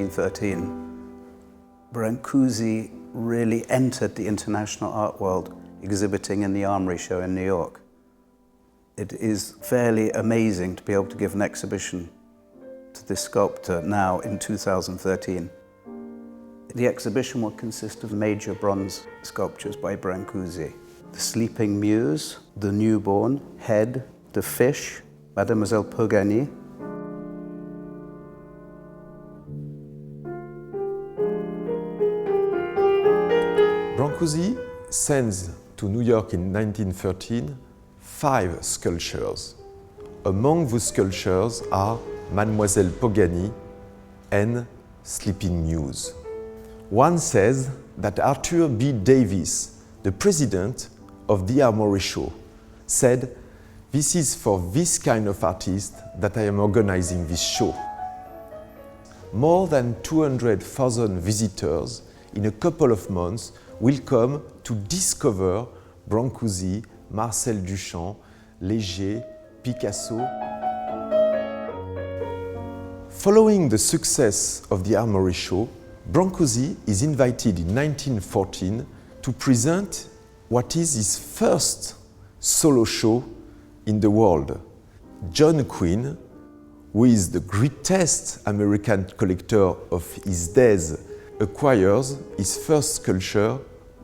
1913, Brancusi really entered the international art world, exhibiting in the Armory Show in New York. It is fairly amazing to be able to give an exhibition to this sculptor now in 2013. The exhibition will consist of major bronze sculptures by Brancusi. The Sleeping Muse, the Newborn, Head, the Fish, Mademoiselle Pogani. Brancusi sends to New York in 1913 5 sculptures. Among those sculptures are Mademoiselle Pogani and Sleeping Muse. One says that Arthur B. Davis, the president of the Armory Show, said, "This is for this kind of artist that I am organizing this show." More than 200,000 visitors in a couple of months will come to discover Brancusi, Marcel Duchamp, Léger, Picasso. Following the success of the Armory Show, Brancusi is invited in 1914 to present what is his first solo show in the world. John Quinn, who is the greatest American collector of his days, acquires his first sculpture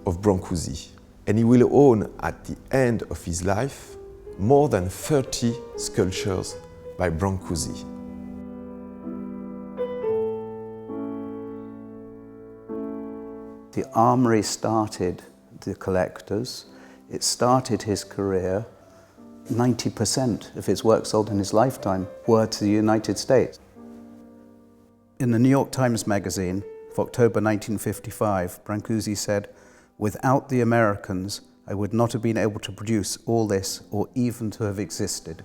of Brancusi. And he will own, at the end of his life, more than 30 sculptures by Brancusi. The Armory started the collectors. It started his career. 90% of his work sold in his lifetime were to the United States. In the New York Times magazine of October 1955, Brancusi said, "Without the Americans, I would not have been able to produce all this or even to have existed."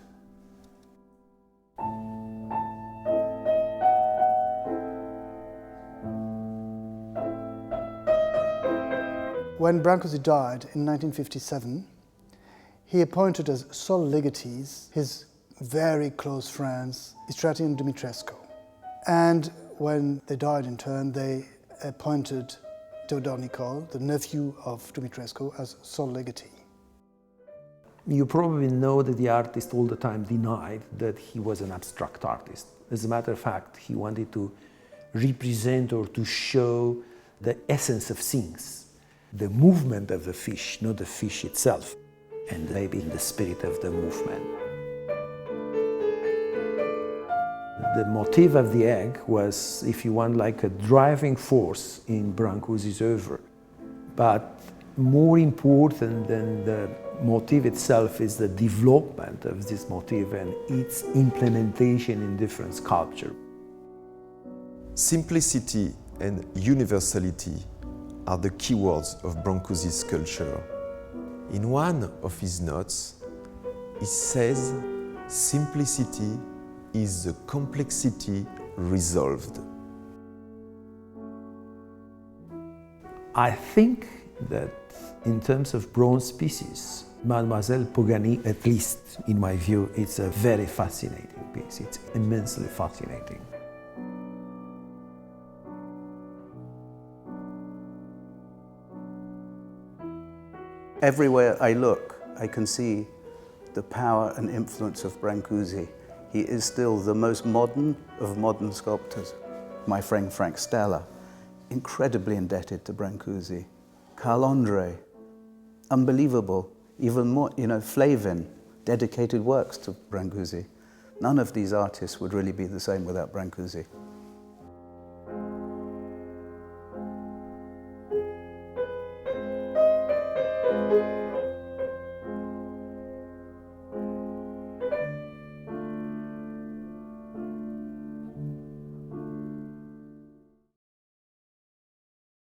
When Brancusi died in 1957, he appointed as sole legatees his very close friends, Istrati and Dumitrescu. And when they died in turn, they appointed Theodore Nicole, the nephew of Dumitrescu, as sole legatee. You probably know that the artist all the time denied that he was an abstract artist. As a matter of fact, he wanted to represent or to show the essence of things. The movement of the fish, not the fish itself, and maybe in the spirit of the movement. The motif of the egg was, if you want, like a driving force in Brancusi's oeuvre. But more important than the motif itself is the development of this motif and its implementation in different sculpture. Simplicity and universality are the keywords of Brancusi's sculpture. In one of his notes, he says, "Simplicity is the complexity resolved." I think that in terms of bronze pieces, Mademoiselle Pogani, at least in my view, it's a very fascinating piece. It's immensely fascinating. Everywhere I look, I can see the power and influence of Brancusi. He is still the most modern of modern sculptors. My friend Frank Stella, incredibly indebted to Brancusi. Carl Andre, unbelievable. Even more, Flavin, dedicated works to Brancusi. None of these artists would really be the same without Brancusi.